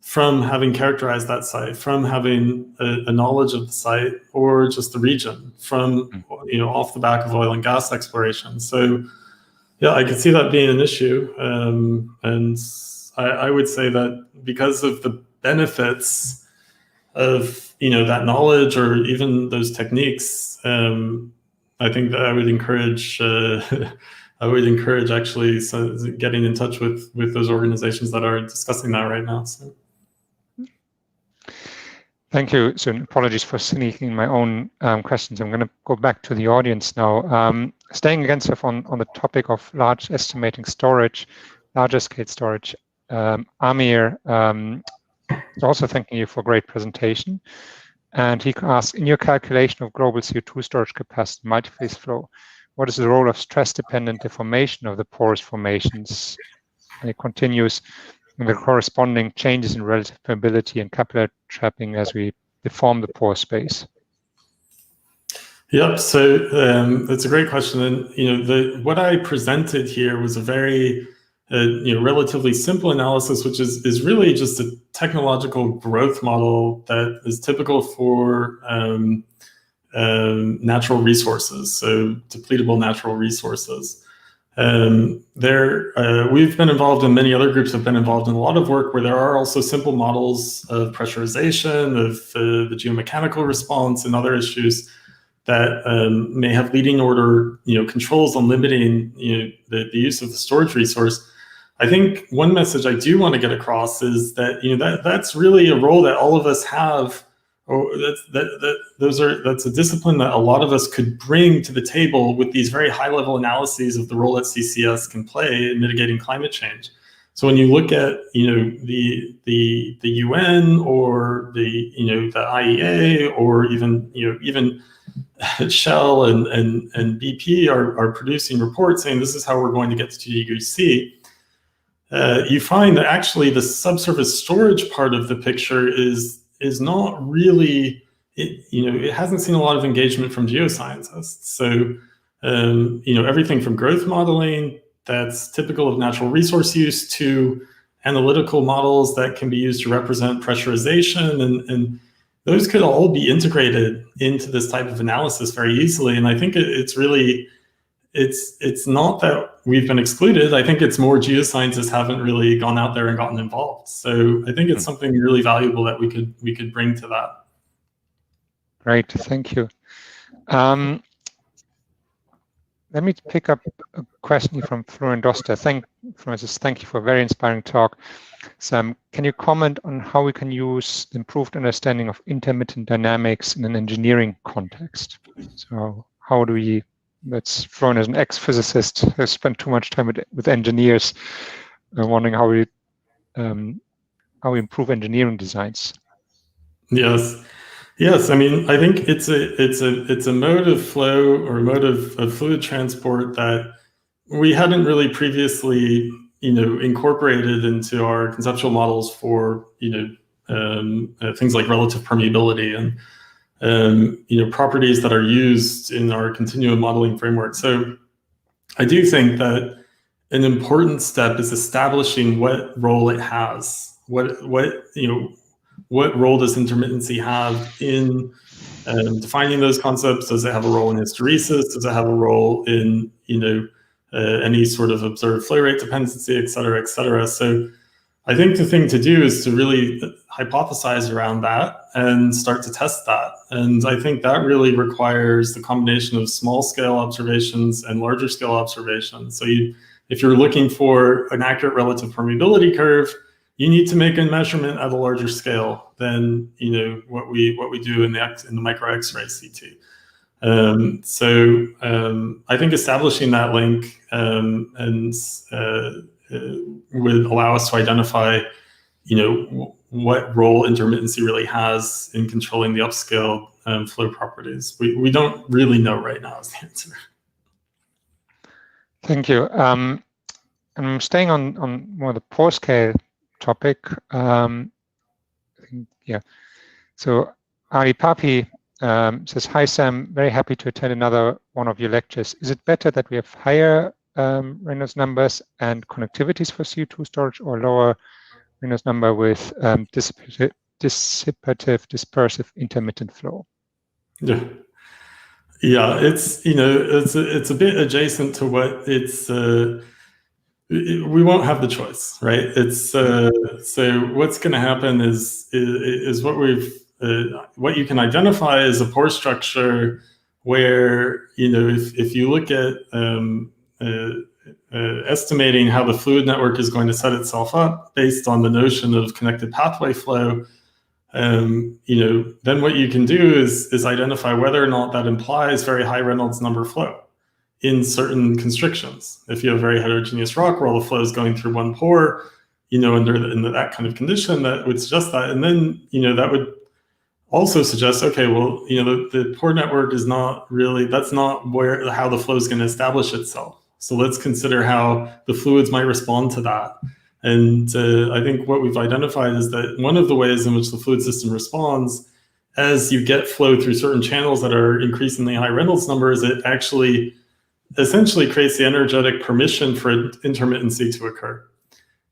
from having characterized that site, from having a knowledge of the site or just the region, from off the back of oil and gas exploration. So yeah, I could see that being an issue, and I would say that because of the benefits of that knowledge or even those techniques, I think that I would encourage actually getting in touch with those organizations that are discussing that right now. So. Thank you. So apologies for sneaking my own questions. I'm going to go back to the audience now. Staying again on the topic of large scale storage, Amir is also thanking you for a great presentation. And he asks, in your calculation of global CO2 storage capacity multiphase flow, what is the role of stress-dependent deformation of the porous formations? And it continues, and the corresponding changes in relative permeability and capillary trapping as we deform the pore space. Yep. So that's a great question, and what I presented here was a very relatively simple analysis, which is really just a technological growth model that is typical for natural resources, so depletable natural resources. We've been involved, and many other groups have been involved in a lot of work where there are also simple models of pressurization, of the geomechanical response, and other issues that may have leading order controls on limiting the use of the storage resource. I think one message I do want to get across is that that's really a role that all of us have. That's a discipline that a lot of us could bring to the table with these very high-level analyses of the role that CCS can play in mitigating climate change. So when you look at the UN or the IEA or even Shell and BP are producing reports saying this is how we're going to get to 2 degrees C, you find that actually the subsurface storage part of the picture is not really, it hasn't seen a lot of engagement from geoscientists. So, everything from growth modeling that's typical of natural resource use to analytical models that can be used to represent pressurization, and those could all be integrated into this type of analysis very easily. And I think it's really, it's not that we've been excluded. I think it's more geoscientists haven't really gone out there and gotten involved. So I think it's something really valuable that we could bring to that. Great, thank you. Let me pick up a question from Florian Doster. Thank you for a very inspiring talk. Sam, can you comment on how we can use the improved understanding of intermittent dynamics in an engineering context? So how do we, that's Florian as an ex-physicist who spent too much time with engineers, wondering how we improve engineering designs. Yes. I mean, I think it's a mode of flow or a mode of fluid transport that we hadn't really previously, incorporated into our conceptual models for, things like relative permeability and, properties that are used in our continuum modeling framework. So I do think that an important step is establishing what role it has. What role does intermittency have in defining those concepts? Does it have a role in hysteresis? Does it have a role in any sort of observed flow rate dependency, et cetera, et cetera? So I think the thing to do is to really hypothesize around that and start to test that. And I think that really requires the combination of small scale observations and larger scale observations. So if you're looking for an accurate relative permeability curve, you need to make a measurement at a larger scale than what we do in the micro X-ray CT. I think establishing that link would allow us to identify, what role intermittency really has in controlling the upscale flow properties. We don't really know right now is the answer. Thank you. I'm staying on more the pore scale topic. So Ali Papi says, "Hi Sam, very happy to attend another one of your lectures. Is it better that we have higher Reynolds numbers and connectivities for CO2 storage, or lower Reynolds number with dissipative, dispersive, intermittent flow?" Yeah, it's a bit adjacent to what it's. We won't have the choice, right? It's so what's going to happen is what you can identify as a pore structure where, if you look at estimating how the fluid network is going to set itself up based on the notion of connected pathway flow, then what you can do is identify whether or not that implies very high Reynolds number flow in certain constrictions. If you have very heterogeneous rock where all the flow is going through one pore, under that kind of condition, that would suggest that. And then, that would also suggest, okay, well, the pore network is not really, that's not how the flow is going to establish itself. So let's consider how the fluids might respond to that. And I think what we've identified is that one of the ways in which the fluid system responds as you get flow through certain channels that are increasingly high Reynolds numbers, it actually essentially creates the energetic permission for intermittency to occur.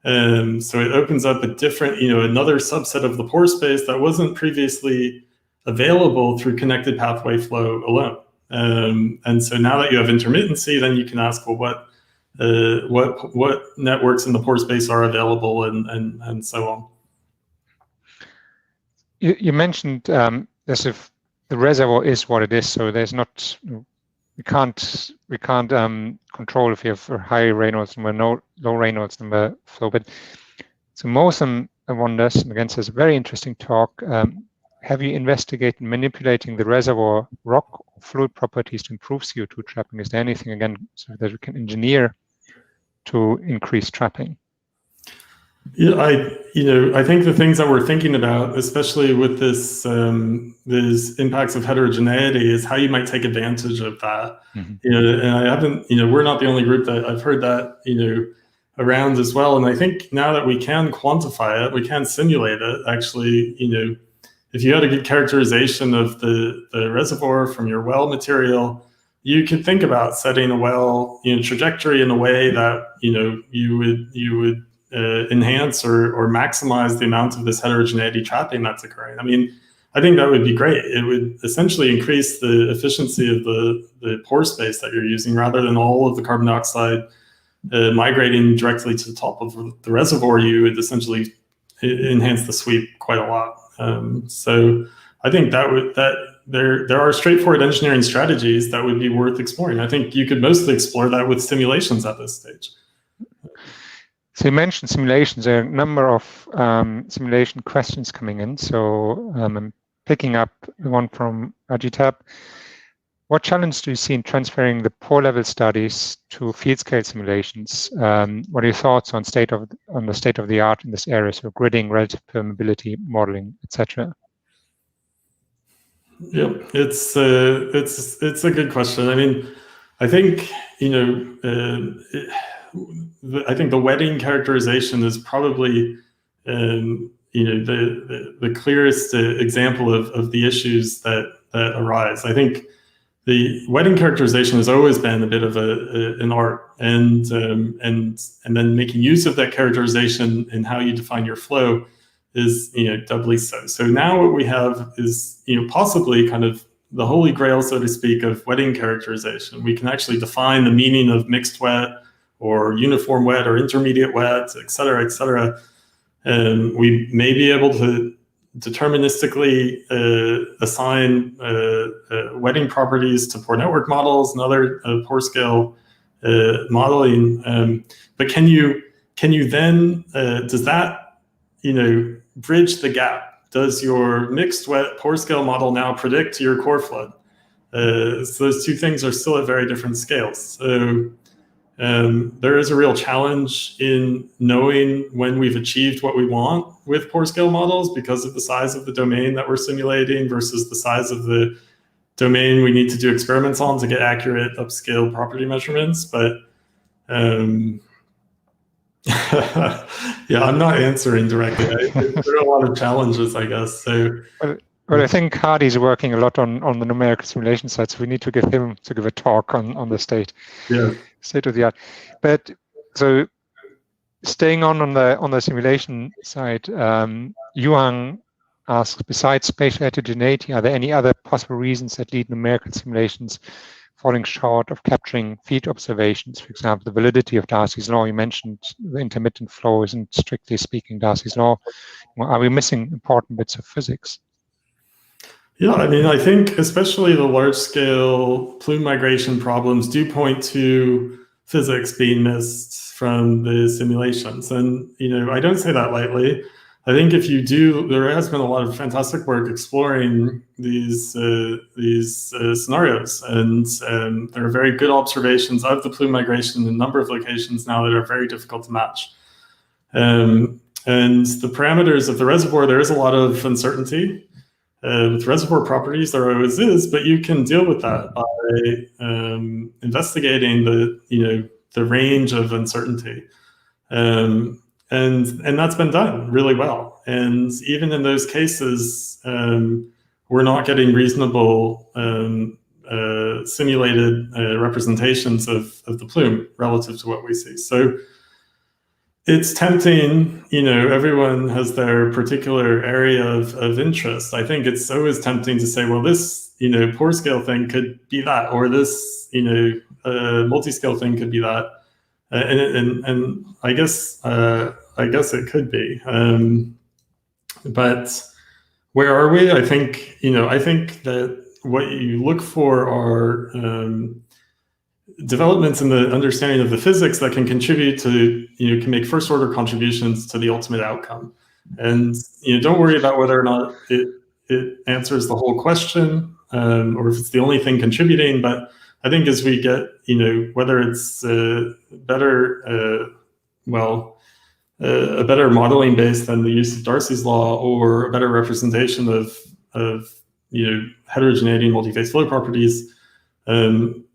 So it opens up a different, another subset of the pore space that wasn't previously available through connected pathway flow alone. And so now that you have intermittency, then you can ask, well, what networks in the pore space are available, and so on. You mentioned as if the reservoir is what it is, so there's not. We can't control if you have a high Reynolds number, low Reynolds number flow. But so Mosam wonders, and again, says, very interesting talk. Have you investigated manipulating the reservoir rock or fluid properties to improve CO2 trapping? Is there anything, again, so that we can engineer to increase trapping? Yeah, I think the things that we're thinking about, especially with this these impacts of heterogeneity, is how you might take advantage of that. Mm-hmm. And I haven't, we're not the only group that I've heard that, around as well. And I think now that we can quantify it, we can simulate it. Actually, if you had a good characterization of the reservoir from your well material, you could think about setting a well, trajectory in a way that, you would enhance or maximize the amount of this heterogeneity trapping that's occurring. I mean, I think that would be great. It would essentially increase the efficiency of the pore space that you're using, rather than all of the carbon dioxide migrating directly to the top of the reservoir. You would essentially enhance the sweep quite a lot. So I think there are straightforward engineering strategies that would be worth exploring. I think you could mostly explore that with simulations at this stage. So you mentioned simulations. There are a number of simulation questions coming in. So I'm picking up the one from Ajitab. What challenge do you see in transferring the pore level studies to field scale simulations? What are your thoughts on the state of the art in this area? So gridding, relative permeability, modeling, etc. Yeah, it's a good question. I mean, I think I think the wetting characterization is probably the clearest example of the issues that arise. I think the wetting characterization has always been a bit of an art, and then making use of that characterization in how you define your flow is doubly so. So now what we have is possibly kind of the holy grail, so to speak, of wetting characterization. We can actually define the meaning of mixed wet or uniform wet or intermediate wet, et cetera, et cetera. And we may be able to deterministically assign wetting properties to pore network models and other pore scale modeling. But can you then, does that bridge the gap? Does your mixed wet pore scale model now predict your core flood? So those two things are still at very different scales. So there is a real challenge in knowing when we've achieved what we want with pore scale models because of the size of the domain that we're simulating versus the size of the domain we need to do experiments on to get accurate upscale property measurements. But yeah, I'm not answering directly. There are a lot of challenges, I guess. So, well, I think Hardy's working a lot on the numerical simulation side, so we need to get him to give a talk on the state of the art. But so staying on the simulation side, Yuang asks, besides spatial heterogeneity, are there any other possible reasons that lead numerical simulations falling short of capturing field observations? For example, the validity of Darcy's law. You mentioned the intermittent flow isn't strictly speaking Darcy's law. Are we missing important bits of physics? Yeah, I mean, I think especially the large scale plume migration problems do point to physics being missed from the simulations. And, I don't say that lightly. I think if you do, there has been a lot of fantastic work exploring these scenarios, and there are very good observations of the plume migration in a number of locations now that are very difficult to match. And the parameters of the reservoir, there is a lot of uncertainty. With reservoir properties, there always is, but you can deal with that by investigating the range of uncertainty. And that's been done really well. And even in those cases, we're not getting reasonable simulated representations of the plume relative to what we see. So it's tempting, everyone has their particular area of interest. I think it's always tempting to say, well, this, pore scale thing could be that, or this, multi-scale thing could be that. And I guess it could be. But where are we? I think that what you look for are developments in the understanding of the physics that can contribute to, can make first order contributions to the ultimate outcome. And, don't worry about whether or not it answers the whole question, or if it's the only thing contributing. But I think as we get, whether it's better, a better modeling base than the use of Darcy's law, or a better representation of heterogeneity and multi-phase flow properties,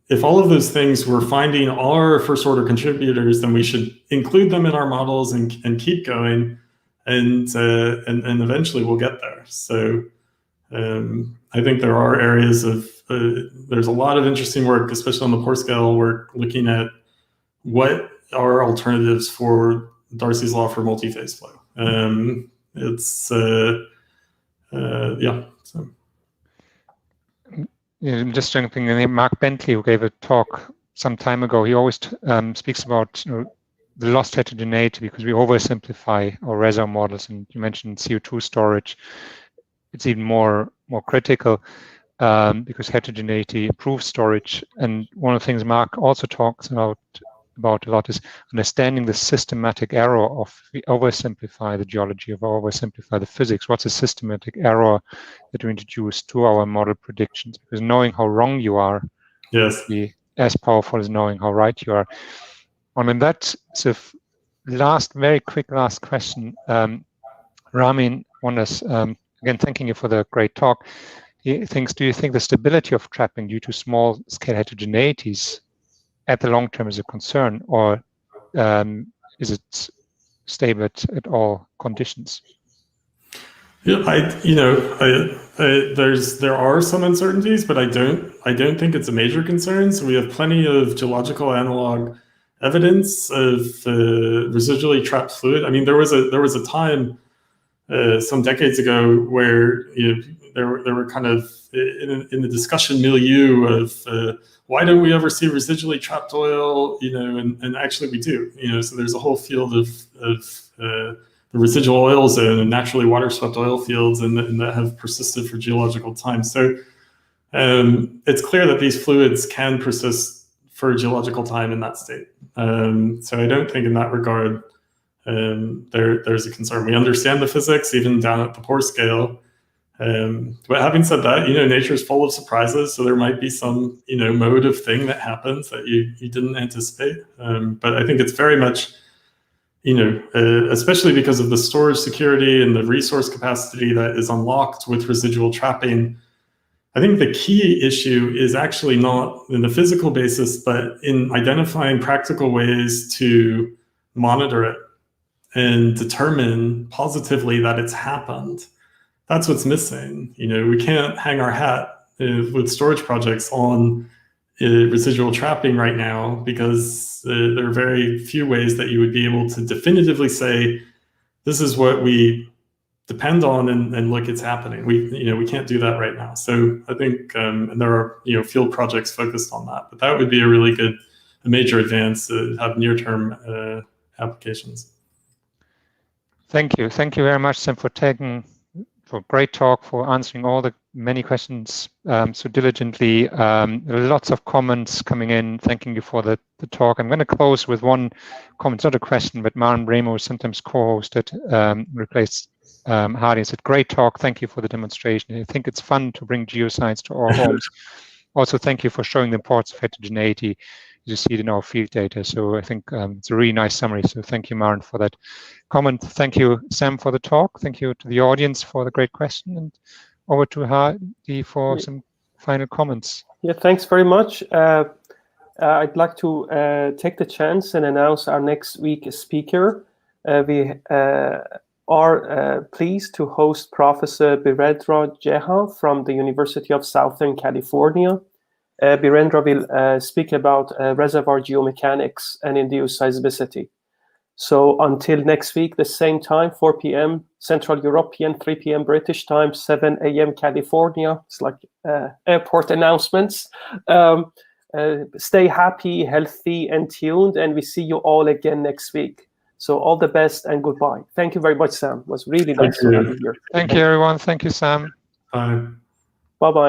if all of those things we're finding are first order contributors, then we should include them in our models and keep going, and eventually we'll get there. So I think there are areas of there's a lot of interesting work, especially on the pore scale work, looking at what are alternatives for Darcy's law for multi-phase flow. I'm just jumping in. Mark Bentley, who gave a talk some time ago, he always speaks about the lost heterogeneity because we oversimplify our reservoir models. And you mentioned CO2 storage. It's even more critical because heterogeneity improves storage. And one of the things Mark also talks about a lot is understanding the systematic error of we oversimplify the geology, of oversimplify the physics. What's a systematic error that we introduce to our model predictions? Because knowing how wrong you are yes, be as powerful as knowing how right you are. And that sort of very quick last question. Ramin wonders, again, thanking you for the great talk. He thinks, do you think the stability of trapping due to small scale heterogeneities at the long term is a concern, or is it stable at all conditions? Yeah, there are some uncertainties, but I don't think it's a major concern. So we have plenty of geological analog evidence of residually trapped fluid. I mean, there was a time some decades ago where there were kind of in the discussion milieu of why don't we ever see residually trapped oil? And actually we do. So there's a whole field of the residual oil zone and naturally water swept oil fields, and that have persisted for geological time. So it's clear that these fluids can persist for geological time in that state. So I don't think in that regard there's a concern. We understand the physics even down at the pore scale. But having said that, nature is full of surprises, so there might be some, motive thing that happens that you didn't anticipate. But I think it's very much, especially because of the storage security and the resource capacity that is unlocked with residual trapping, I think the key issue is actually not in the physical basis, but in identifying practical ways to monitor it and determine positively that it's happened. That's what's missing. We can't hang our hat with storage projects on residual trapping right now, because there are very few ways that you would be able to definitively say, this is what we depend on, and look, it's happening. We can't do that right now. So I think, and there are field projects focused on that, but that would be a major advance to have near-term applications. Thank you very much, Sam, for a great talk, for answering all the many questions so diligently. Lots of comments coming in. Thanking you for the talk. I'm going to close with one comment. It's not a question, but Maren Bremo, sometimes co-hosted, replaced Hardy, and said, great talk. Thank you for the demonstration. I think it's fun to bring geoscience to our homes. Also, thank you for showing the importance of heterogeneity. You see it in our field data. So I think it's a really nice summary. So thank you, Maren, for that comment. Thank you, Sam, for the talk. Thank you to the audience for the great question. And over to Hardy for some final comments. Yeah, thanks very much. I'd like to take the chance and announce our next week's speaker. We are pleased to host Professor Birendra Jeha from the University of Southern California. Birendra will speak about reservoir geomechanics and induced seismicity. So until next week, the same time, 4 p.m. Central European, 3 p.m. British time, 7 a.m. California. It's like airport announcements. Stay happy, healthy, and tuned, and we see you all again next week. So all the best and goodbye. Thank you very much, Sam. It was really nice to have you here. Thank you, everyone. Thank you, Sam. Bye. Bye-bye.